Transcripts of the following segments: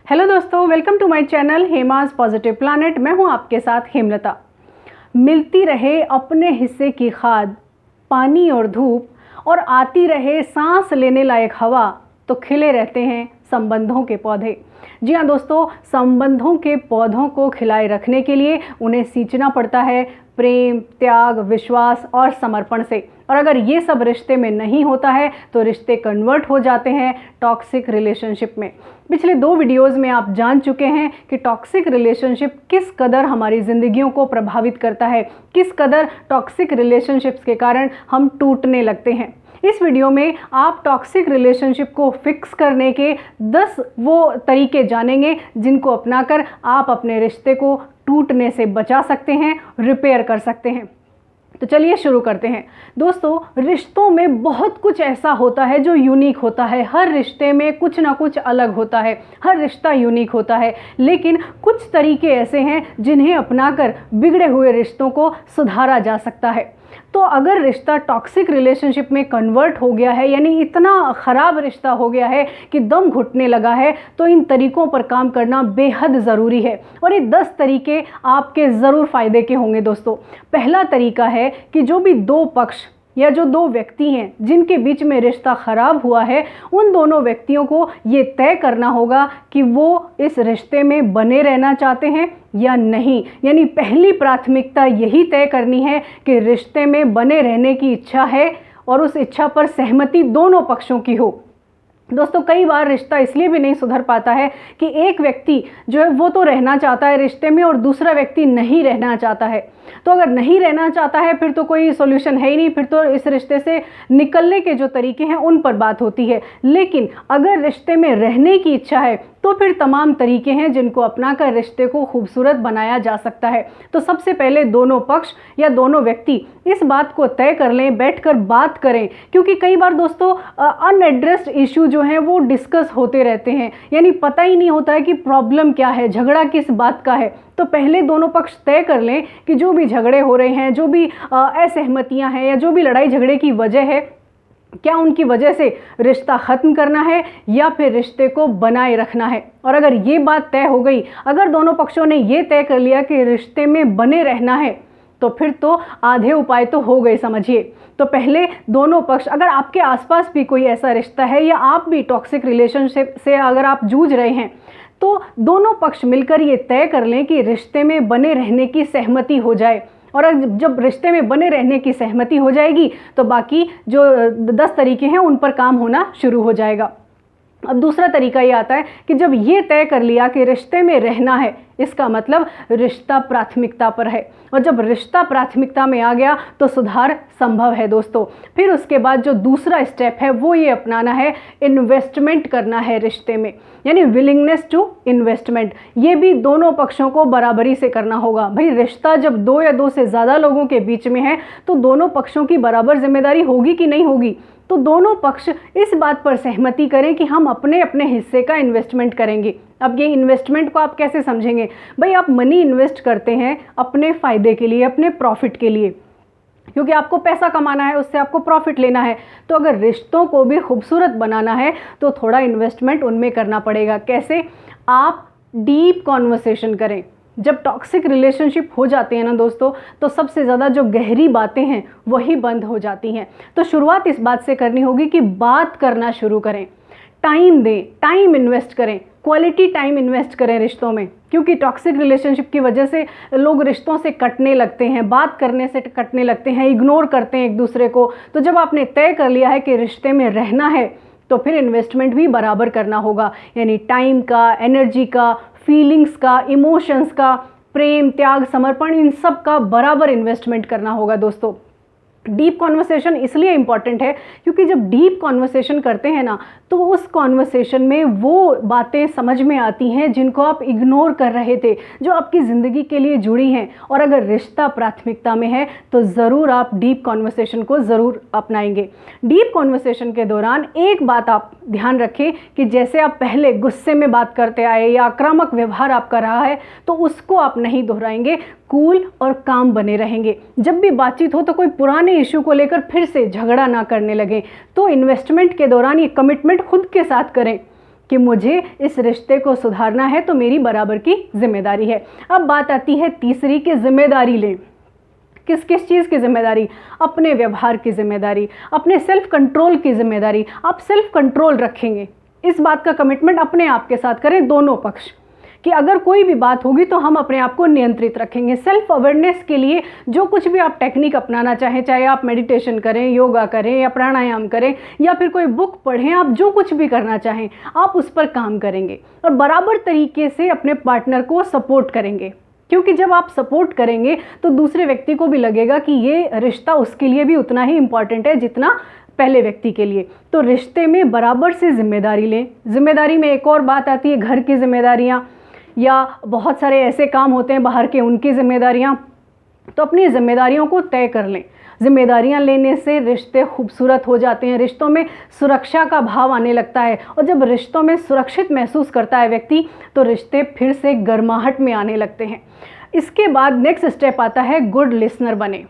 Hello दोस्तों, welcome to my channel Hema's positive planet. मैं हूं आपके साथ हेमलता। मिलती रहे अपने हिस्से की खाद, पानी और धूप, और आती रहे सांस लेने लायक हवा, तो खिले रहते हैं संबंधों के पौधे। जी हाँ दोस्तों, संबंधों के पौधों को खिलाए रखने के लिए उन्हें सींचना पड़ता है प्रेम, त्याग, विश्वास और समर्पण से। और अगर ये सब रिश्ते में नहीं होता है तो रिश्ते कन्वर्ट हो जाते हैं टॉक्सिक रिलेशनशिप में। पिछले 2 वीडियोस में आप जान चुके हैं कि टॉक्सिक रिलेशनशिप किस कदर हमारी ज़िंदगियों को प्रभावित करता है, किस कदर टॉक्सिक रिलेशनशिप्स के कारण हम टूटने लगते हैं। इस वीडियो में आप टॉक्सिक रिलेशनशिप को फिक्स करने के 10 वो तरीके जानेंगे जिनको अपनाकर आप अपने रिश्ते को टूटने से बचा सकते हैं, रिपेयर कर सकते हैं। तो चलिए शुरू करते हैं। दोस्तों, रिश्तों में बहुत कुछ ऐसा होता है जो यूनिक होता है। हर रिश्ते में कुछ ना कुछ अलग होता है, हर रिश्ता यूनिक होता है। लेकिन कुछ तरीके ऐसे हैं जिन्हें अपनाकर बिगड़े हुए रिश्तों को सुधारा जा सकता है। तो अगर रिश्ता टॉक्सिक रिलेशनशिप में कन्वर्ट हो गया है, यानी इतना ख़राब रिश्ता हो गया है कि दम घुटने लगा है, तो इन तरीकों पर काम करना बेहद ज़रूरी है। और ये 10 तरीके आपके ज़रूर फ़ायदे के होंगे दोस्तों। पहला तरीका है कि जो भी 2 पक्ष या जो 2 व्यक्ति हैं जिनके बीच में रिश्ता ख़राब हुआ है, उन दोनों व्यक्तियों को ये तय करना होगा कि वो इस रिश्ते में बने रहना चाहते हैं या नहीं। यानी पहली प्राथमिकता यही तय करनी है कि रिश्ते में बने रहने की इच्छा है और उस इच्छा पर सहमति दोनों पक्षों की हो। दोस्तों, कई बार रिश्ता इसलिए भी नहीं सुधर पाता है कि एक व्यक्ति जो है वो तो रहना चाहता है रिश्ते में और दूसरा व्यक्ति नहीं रहना चाहता है। तो अगर नहीं रहना चाहता है फिर तो कोई सॉल्यूशन है ही नहीं, फिर तो इस रिश्ते से निकलने के जो तरीके हैं उन पर बात होती है। लेकिन अगर रिश्ते में रहने की इच्छा है तो फिर तमाम तरीके हैं जिनको अपनाकर रिश्ते को खूबसूरत बनाया जा सकता है। तो सबसे पहले दोनों पक्ष या दोनों व्यक्ति इस बात को तय कर लें, बैठकर बात करें। क्योंकि कई बार दोस्तों अनएड्रेस्ड इशू जो हैं वो डिस्कस होते रहते हैं, यानी पता ही नहीं होता है कि प्रॉब्लम क्या है, झगड़ा किस बात का है। तो पहले दोनों पक्ष तय कर लें कि जो भी झगड़े हो रहे हैं, जो भी असहमतियां हैं या जो भी लड़ाई झगड़े की वजह है, क्या उनकी वजह से रिश्ता ख़त्म करना है या फिर रिश्ते को बनाए रखना है। और अगर ये बात तय हो गई, अगर दोनों पक्षों ने ये तय कर लिया कि रिश्ते में बने रहना है, तो फिर तो आधे उपाय तो हो गए समझिए। तो पहले दोनों पक्ष, अगर आपके आसपास भी कोई ऐसा रिश्ता है या आप भी टॉक्सिक रिलेशनशिप से अगर आप जूझ रहे हैं, तो दोनों पक्ष मिलकर ये तय कर लें कि रिश्ते में बने रहने की सहमति हो जाए। और जब रिश्ते में बने रहने की सहमति हो जाएगी तो बाकी जो 10 तरीके हैं उन पर काम होना शुरू हो जाएगा। अब दूसरा तरीका ये आता है कि जब ये तय कर लिया कि रिश्ते में रहना है, इसका मतलब रिश्ता प्राथमिकता पर है। और जब रिश्ता प्राथमिकता में आ गया तो सुधार संभव है दोस्तों। फिर उसके बाद जो दूसरा स्टेप है वो ये अपनाना है, इन्वेस्टमेंट करना है रिश्ते में, यानी विलिंगनेस टू इन्वेस्टमेंट। ये भी दोनों पक्षों को बराबरी से करना होगा। भाई, रिश्ता जब 2 या 2 से ज़्यादा लोगों के बीच में है तो दोनों पक्षों की बराबर जिम्मेदारी होगी कि नहीं होगी। तो दोनों पक्ष इस बात पर सहमति करें कि हम अपने अपने हिस्से का इन्वेस्टमेंट करेंगे। अब ये इन्वेस्टमेंट को आप कैसे समझेंगे? भाई, आप मनी इन्वेस्ट करते हैं अपने फ़ायदे के लिए, अपने प्रॉफिट के लिए, क्योंकि आपको पैसा कमाना है, उससे आपको प्रॉफिट लेना है। तो अगर रिश्तों को भी खूबसूरत बनाना है तो थोड़ा इन्वेस्टमेंट उनमें करना पड़ेगा। कैसे? आप डीप कॉन्वर्सेशन करें। जब टॉक्सिक रिलेशनशिप हो जाते हैं ना दोस्तों, तो सबसे ज़्यादा जो गहरी बातें हैं वही बंद हो जाती हैं। तो शुरुआत इस बात से करनी होगी कि बात करना शुरू करें, टाइम दें, टाइम इन्वेस्ट करें, क्वालिटी टाइम इन्वेस्ट करें रिश्तों में। क्योंकि टॉक्सिक रिलेशनशिप की वजह से लोग रिश्तों से कटने लगते हैं, बात करने से कटने लगते हैं, इग्नोर करते हैं एक दूसरे को। तो जब आपने तय कर लिया है कि रिश्ते में रहना है तो फिर इन्वेस्टमेंट भी बराबर करना होगा, यानी टाइम का, एनर्जी का, फीलिंग्स का, इमोशंस का, प्रेम, त्याग, समर्पण, इन सब का बराबर इन्वेस्टमेंट करना होगा दोस्तों। डीप कॉन्वर्सेशन इसलिए इम्पॉर्टेंट है क्योंकि जब डीप कॉन्वर्सेशन करते हैं ना तो उस कॉन्वर्सेशन में वो बातें समझ में आती हैं जिनको आप इग्नोर कर रहे थे, जो आपकी ज़िंदगी के लिए जुड़ी हैं। और अगर रिश्ता प्राथमिकता में है तो ज़रूर आप डीप कॉन्वर्सेशन को ज़रूर अपनाएंगे। डीप कॉन्वर्सेशन के दौरान एक बात आप ध्यान रखें कि जैसे आप पहले गुस्से में बात करते आए या आक्रामक व्यवहार आपका रहा है तो उसको आप नहीं दोहराएंगे, कूल और काम बने रहेंगे। जब भी बातचीत हो तो कोई पुराने इशू को लेकर फिर से झगड़ा ना करने लगे। तो इन्वेस्टमेंट के दौरान ये कमिटमेंट खुद के साथ करें कि मुझे इस रिश्ते को सुधारना है, तो मेरी बराबर की जिम्मेदारी है। अब बात आती है तीसरी कि जिम्मेदारी लें। किस किस चीज़ की जिम्मेदारी? अपने व्यवहार की जिम्मेदारी, अपने सेल्फ कंट्रोल की जिम्मेदारी। आप सेल्फ कंट्रोल रखेंगे, इस बात का कमिटमेंट अपने आप के साथ करें, दोनों पक्ष, कि अगर कोई भी बात होगी तो हम अपने आप को नियंत्रित रखेंगे। सेल्फ अवेयरनेस के लिए जो कुछ भी आप टेक्निक अपनाना चाहें, चाहे आप मेडिटेशन करें, योगा करें या प्राणायाम करें या फिर कोई बुक पढ़ें, आप जो कुछ भी करना चाहें आप उस पर काम करेंगे और बराबर तरीके से अपने पार्टनर को सपोर्ट करेंगे। क्योंकि जब आप सपोर्ट करेंगे तो दूसरे व्यक्ति को भी लगेगा कि ये रिश्ता उसके लिए भी उतना ही इम्पॉर्टेंट है जितना पहले व्यक्ति के लिए। तो रिश्ते में बराबर से जिम्मेदारी लें। जिम्मेदारी में एक और बात आती है घर की जिम्मेदारियाँ, या बहुत सारे ऐसे काम होते हैं बाहर के, उनकी जिम्मेदारियाँ। तो अपनी जिम्मेदारियों को तय कर लें। जिम्मेदारियां लेने से रिश्ते खूबसूरत हो जाते हैं, रिश्तों में सुरक्षा का भाव आने लगता है, और जब रिश्तों में सुरक्षित महसूस करता है व्यक्ति तो रिश्ते फिर से गर्माहट में आने लगते हैं। इसके बाद नेक्स्ट स्टेप आता है गुड लिसनर बने,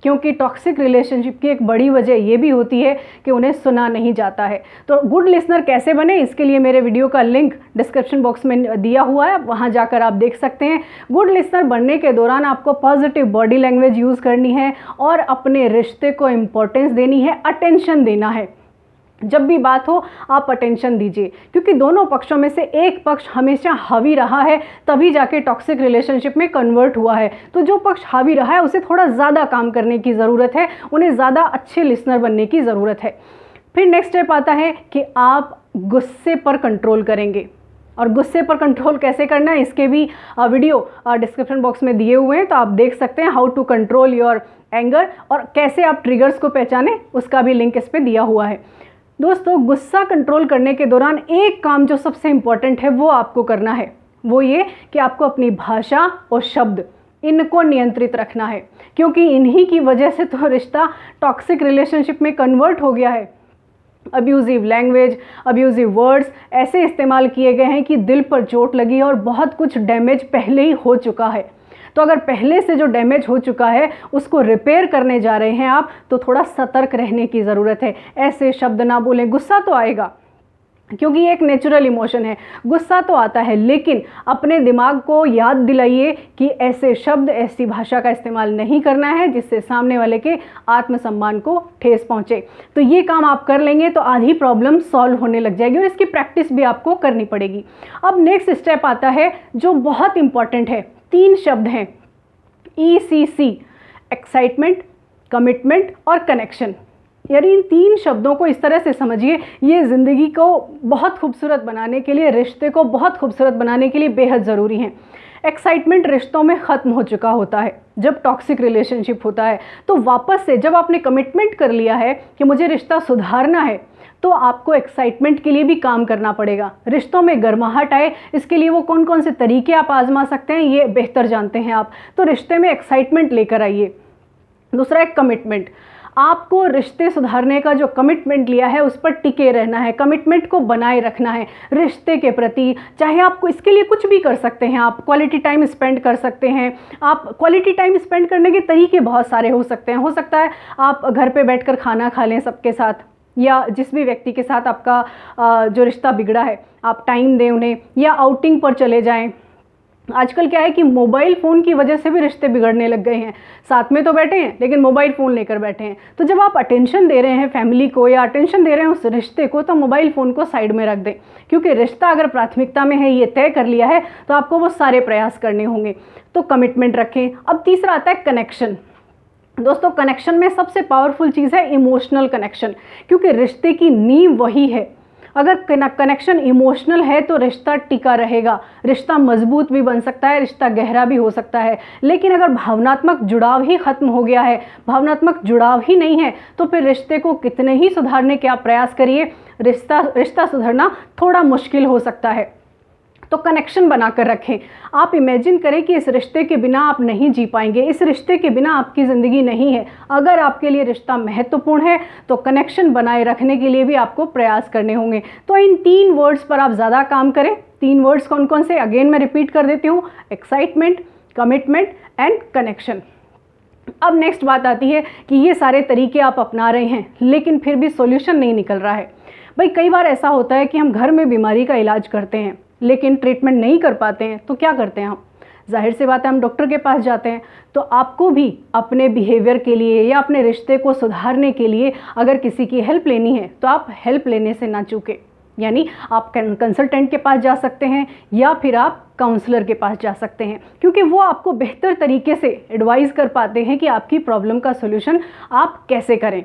क्योंकि टॉक्सिक रिलेशनशिप की एक बड़ी वजह ये भी होती है कि उन्हें सुना नहीं जाता है। तो गुड लिसनर कैसे बने, इसके लिए मेरे वीडियो का लिंक डिस्क्रिप्शन बॉक्स में दिया हुआ है, वहाँ जाकर आप देख सकते हैं। गुड लिसनर बनने के दौरान आपको पॉजिटिव बॉडी लैंग्वेज यूज़ करनी है और अपने रिश्ते को इम्पोर्टेंस देनी है, अटेंशन देना है। जब भी बात हो आप अटेंशन दीजिए, क्योंकि दोनों पक्षों में से एक पक्ष हमेशा हावी रहा है तभी जाके टॉक्सिक रिलेशनशिप में कन्वर्ट हुआ है। तो जो पक्ष हावी रहा है उसे थोड़ा ज़्यादा काम करने की ज़रूरत है, उन्हें ज़्यादा अच्छे लिसनर बनने की ज़रूरत है। फिर नेक्स्ट स्टेप आता है कि आप गुस्से पर कंट्रोल करेंगे, और गुस्से पर कंट्रोल कैसे करना है इसके भी वीडियो डिस्क्रिप्शन बॉक्स में दिए हुए हैं, तो आप देख सकते हैं how to control your anger, और कैसे आप ट्रिगर्स को पहचानें उसका भी लिंक इस पर दिया हुआ है। दोस्तों, गुस्सा कंट्रोल करने के दौरान एक काम जो सबसे इम्पॉर्टेंट है वो आपको करना है, वो ये कि आपको अपनी भाषा और शब्द इनको नियंत्रित रखना है, क्योंकि इन्हीं की वजह से तो रिश्ता टॉक्सिक रिलेशनशिप में कन्वर्ट हो गया है। अब्यूज़िव लैंग्वेज, अब्यूज़िव वर्ड्स ऐसे इस्तेमाल किए गए हैं कि दिल पर चोट लगी और बहुत कुछ डैमेज पहले ही हो चुका है। तो अगर पहले से जो डैमेज हो चुका है उसको रिपेयर करने जा रहे हैं आप, तो थोड़ा सतर्क रहने की ज़रूरत है। ऐसे शब्द ना बोलें। गुस्सा तो आएगा क्योंकि ये एक नेचुरल इमोशन है, गुस्सा तो आता है, लेकिन अपने दिमाग को याद दिलाइए कि ऐसे शब्द, ऐसी भाषा का इस्तेमाल नहीं करना है जिससे सामने वाले के आत्मसम्मान को ठेस पहुंचे। तो ये काम आप कर लेंगे तो आधी प्रॉब्लम सॉल्व होने लग जाएगी, और इसकी प्रैक्टिस भी आपको करनी पड़ेगी। अब नेक्स्ट स्टेप आता है जो बहुत इंपॉर्टेंट है, 3 शब्द हैं ECC, एक्साइटमेंट, कमिटमेंट और कनेक्शन। यानी इन 3 शब्दों को इस तरह से समझिए, ये ज़िंदगी को बहुत खूबसूरत बनाने के लिए, रिश्ते को बहुत खूबसूरत बनाने के लिए बेहद ज़रूरी हैं। एक्साइटमेंट रिश्तों में ख़त्म हो चुका होता है जब टॉक्सिक रिलेशनशिप होता है, तो वापस से जब आपने कमिटमेंट कर लिया है कि मुझे रिश्ता सुधारना है, तो आपको एक्साइटमेंट के लिए भी काम करना पड़ेगा। रिश्तों में गर्माहट आए, इसके लिए वो कौन कौन से तरीके आप आजमा सकते हैं ये बेहतर जानते हैं आप। तो रिश्ते में एक्साइटमेंट लेकर आइए। दूसरा है कमिटमेंट। आपको रिश्ते सुधारने का जो कमिटमेंट लिया है उस पर टिके रहना है, कमिटमेंट को बनाए रखना है रिश्ते के प्रति। चाहे आपको इसके लिए कुछ भी कर सकते हैं, आप क्वालिटी टाइम स्पेंड कर सकते हैं। आप क्वालिटी टाइम स्पेंड करने के तरीके बहुत सारे हो सकते हैं। हो सकता है आप घर पे बैठकर खाना खा लें सबके साथ, या जिस भी व्यक्ति के साथ आपका जो रिश्ता बिगड़ा है आप टाइम दें उन्हें, या आउटिंग पर चले जाएं। आजकल क्या है कि मोबाइल फ़ोन की वजह से भी रिश्ते बिगड़ने लग गए हैं। साथ में तो बैठे हैं लेकिन मोबाइल फ़ोन लेकर बैठे हैं। तो जब आप अटेंशन दे रहे हैं फैमिली को या अटेंशन दे रहे हैं उस रिश्ते को, तो मोबाइल फ़ोन को साइड में रख दें, क्योंकि रिश्ता अगर प्राथमिकता में है, ये तय कर लिया है, तो आपको वो सारे प्रयास करने होंगे। तो कमिटमेंट रखें। अब तीसरा आता है कनेक्शन। दोस्तों, कनेक्शन में सबसे पावरफुल चीज़ है इमोशनल कनेक्शन, क्योंकि रिश्ते की नींव वही है। अगर कनेक्शन इमोशनल है तो रिश्ता टिका रहेगा, रिश्ता मजबूत भी बन सकता है, रिश्ता गहरा भी हो सकता है। लेकिन अगर भावनात्मक जुड़ाव ही ख़त्म हो गया है, भावनात्मक जुड़ाव ही नहीं है, तो फिर रिश्ते को कितने ही सुधारने के आप प्रयास करिए, रिश्ता सुधरना थोड़ा मुश्किल हो सकता है। तो कनेक्शन बनाकर रखें। आप इमेजिन करें कि इस रिश्ते के बिना आप नहीं जी पाएंगे, इस रिश्ते के बिना आपकी ज़िंदगी नहीं है। अगर आपके लिए रिश्ता महत्वपूर्ण है तो कनेक्शन बनाए रखने के लिए भी आपको प्रयास करने होंगे। तो इन 3 वर्ड्स पर आप ज़्यादा काम करें। 3 वर्ड्स कौन कौन से, अगेन मैं रिपीट कर देती हूँ, एक्साइटमेंट, कमिटमेंट एंड कनेक्शन। अब नेक्स्ट बात आती है कि ये सारे तरीके आप अपना रहे हैं लेकिन फिर भी सॉल्यूशन नहीं निकल रहा है। भाई कई बार ऐसा होता है कि हम घर में बीमारी का इलाज करते हैं लेकिन ट्रीटमेंट नहीं कर पाते हैं, तो क्या करते हैं हम? जाहिर सी बात है हम डॉक्टर के पास जाते हैं। तो आपको भी अपने बिहेवियर के लिए या अपने रिश्ते को सुधारने के लिए अगर किसी की हेल्प लेनी है तो आप हेल्प लेने से ना चूकें। यानी आप कंसल्टेंट के पास जा सकते हैं या फिर आप काउंसलर के पास जा सकते हैं, क्योंकि वो आपको बेहतर तरीके से एडवाइस कर पाते हैं कि आपकी प्रॉब्लम का सोल्यूशन आप कैसे करें।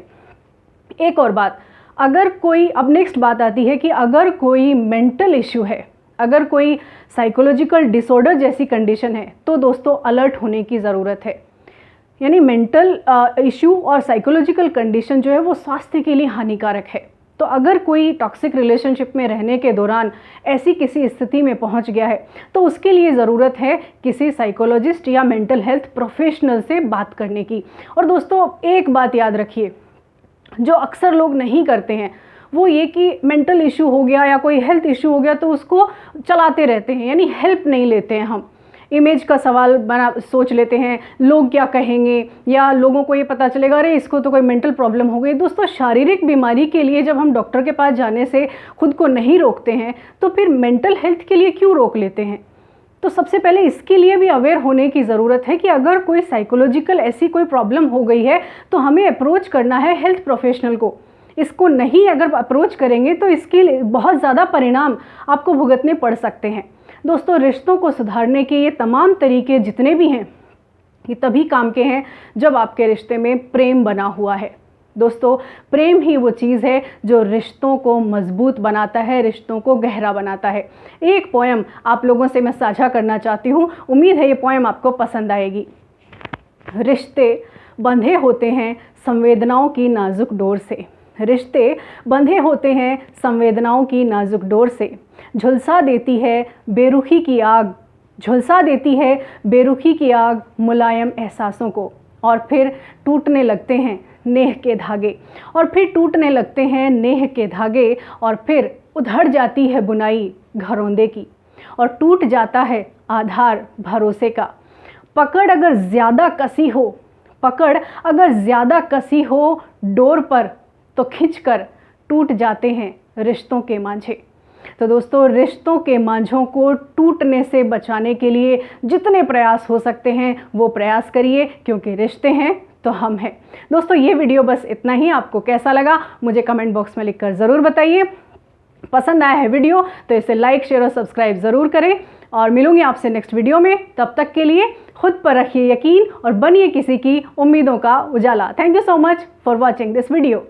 एक और बात, अगर कोई, अब नेक्स्ट बात आती है कि अगर कोई मेंटल इश्यू है, अगर कोई साइकोलॉजिकल डिसऑर्डर जैसी कंडीशन है, तो दोस्तों अलर्ट होने की ज़रूरत है। यानी मेंटल इश्यू और साइकोलॉजिकल कंडीशन जो है वो स्वास्थ्य के लिए हानिकारक है। तो अगर कोई टॉक्सिक रिलेशनशिप में रहने के दौरान ऐसी किसी स्थिति में पहुंच गया है तो उसके लिए ज़रूरत है किसी साइकोलॉजिस्ट या मेंटल हेल्थ प्रोफेशनल से बात करने की। और दोस्तों एक बात याद रखिए, जो अक्सर लोग नहीं करते हैं वो ये कि मेंटल इशू हो गया या कोई हेल्थ इशू हो गया तो उसको चलाते रहते हैं, यानी हेल्प नहीं लेते हैं। हम इमेज का सवाल बना सोच लेते हैं, लोग क्या कहेंगे, या लोगों को ये पता चलेगा अरे इसको तो कोई मेंटल प्रॉब्लम हो गई। दोस्तों शारीरिक बीमारी के लिए जब हम डॉक्टर के पास जाने से खुद को नहीं रोकते हैं तो फिर मेंटल हेल्थ के लिए क्यों रोक लेते हैं? तो सबसे पहले इसके लिए भी अवेयर होने की ज़रूरत है कि अगर कोई साइकोलॉजिकल ऐसी कोई प्रॉब्लम हो गई है तो हमें अप्रोच करना है हेल्थ प्रोफेशनल को। इसको नहीं अगर अप्रोच करेंगे तो इसके लिए बहुत ज़्यादा परिणाम आपको भुगतने पड़ सकते हैं। दोस्तों रिश्तों को सुधारने के ये तमाम तरीके जितने भी हैं ये तभी काम के हैं जब आपके रिश्ते में प्रेम बना हुआ है। दोस्तों प्रेम ही वो चीज़ है जो रिश्तों को मजबूत बनाता है, रिश्तों को गहरा बनाता है। एक पोएम आप लोगों से मैं साझा करना चाहती हूँ, उम्मीद है ये पोएम आपको पसंद आएगी। रिश्ते बंधे होते हैं संवेदनाओं की नाजुक डोर से, रिश्ते बंधे होते हैं संवेदनाओं की नाजुक डोर से, झुलसा देती है बेरुखी की आग, झुलसा देती है बेरुखी की आग मुलायम एहसासों को, और फिर टूटने लगते हैं नेह के धागे, और फिर टूटने लगते हैं नेह के धागे, और फिर उधड़ जाती है बुनाई घरौंदे की, और टूट जाता है आधार भरोसे का। पकड़ अगर ज़्यादा कसी हो, पकड़ अगर ज़्यादा कसी हो डोर पर तो खिंचकर टूट जाते हैं रिश्तों के मांझे। तो दोस्तों रिश्तों के मांझों को टूटने से बचाने के लिए जितने प्रयास हो सकते हैं वो प्रयास करिए, क्योंकि रिश्ते हैं तो हम हैं। दोस्तों ये वीडियो बस इतना ही। आपको कैसा लगा मुझे कमेंट बॉक्स में लिखकर ज़रूर बताइए। पसंद आया है वीडियो तो इसे लाइक शेयर और सब्सक्राइब ज़रूर करें, और मिलूंगी आपसे नेक्स्ट वीडियो में। तब तक के लिए खुद पर रखिए यकीन और बनिए किसी की उम्मीदों का उजाला। Thank you so much for watching this video.